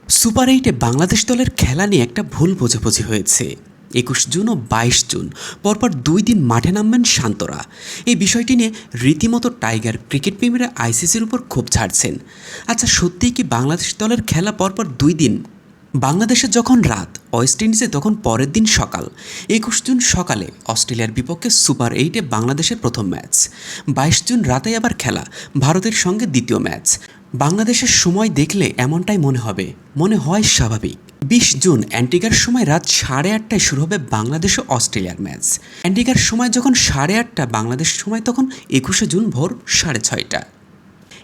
Super এইটে বাংলাদেশ দলের খেলা নিয়ে একটা ভুল বোঝাবুঝি হয়েছে। ২১ জুন ও ২২ জুন পরপর ২ দিন মাঠে নামবেন শান্তরা। এই বিষয়টি নিয়ে রীতিমতো টাইগার ক্রিকেট প্রেমীরা আইসিসির উপর ক্ষোভ ঝাড়ছেন। আচ্ছা, সত্যিই কি বাংলাদেশ দলের খেলা পরপর ২ দিন? বাংলাদেশে যখন রাত, ওয়েস্ট ইন্ডিজে তখন পরের দিন সকাল। ২১ জুন সকালে অস্ট্রেলিয়ার বিপক্ষে সুপার এইটে বাংলাদেশের প্রথম ম্যাচ। ২২ জুন রাতে আবার খেলা ভারতের সঙ্গে দ্বিতীয় ম্যাচ। বাংলাদেশের সময় দেখলে এমনটাই মনে হয় স্বাভাবিক। ২০ জুন অ্যান্টিগার সময় রাত ৮:৩০টায় শুরু হবে বাংলাদেশ ও অস্ট্রেলিয়ার ম্যাচ। অ্যান্টিগার সময় যখন ৮:৩০ বাংলাদেশ সময় তখন ২১শে জুন ভোর ৬:৩০।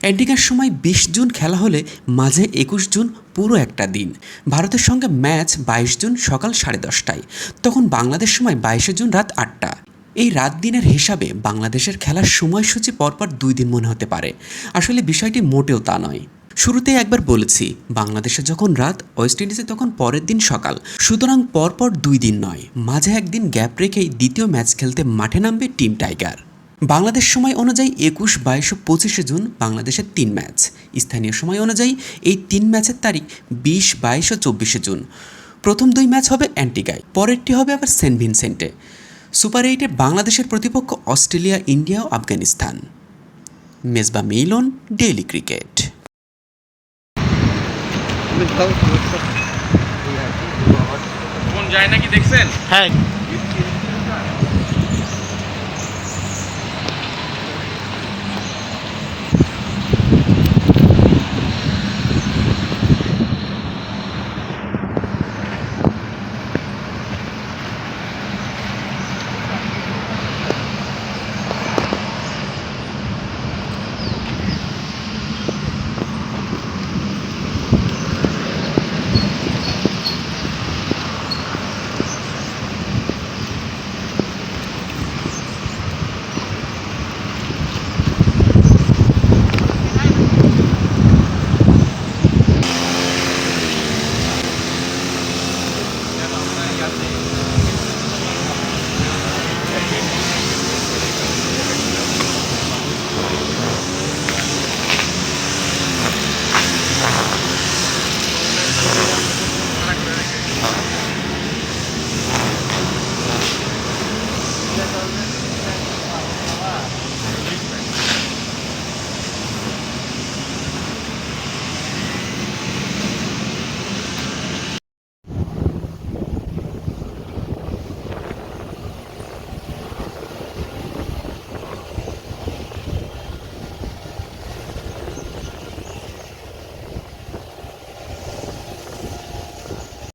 অ্যান্টিগার সময় ২০ জুন খেলা হলে মাঝে ২১ জুন পুরো একটা দিন। ভারতের সঙ্গে ম্যাচ ২২ জুন সকাল 10:30টায়, তখন বাংলাদেশ সময় ২২শে জুন রাত ৮টা। এই রাত দিনের হিসাবে বাংলাদেশের খেলার সময়সূচি পরপর ২ দিন মনে হতে পারে। আসলে বিষয়টি মোটেও তা নয়। শুরুতেই একবার বলেছি, বাংলাদেশে যখন রাত, ওয়েস্ট ইন্ডিজে তখন পরের দিন সকাল। সুতরাং পরপর ২ দিন নয়, মাঝে একদিন গ্যাপ রেখেই দ্বিতীয় ম্যাচ খেলতে মাঠে নামবে টিম টাইগার। বাংলাদেশ সময় অনুযায়ী ২১, ২২ ও ২৫শে জুন বাংলাদেশের ৩ ম্যাচ। স্থানীয় সময় অনুযায়ী এই ৩ ম্যাচের তারিখ ২০, ২২ ও ২৪শে জুন। প্রথম ২ ম্যাচ হবে অ্যান্টিগায়, পরেরটি হবে আবার সেন্ট ভিনসেন্টে। সুপার এইটে বাংলাদেশের প্রতিপক্ষ অস্ট্রেলিয়া, ইন্ডিয়া ও আফগানিস্তান। মেজবা মিলন, ডেইলি ক্রিকেট। ফোন যায় নাকি দেখছেন? হ্যাঁ,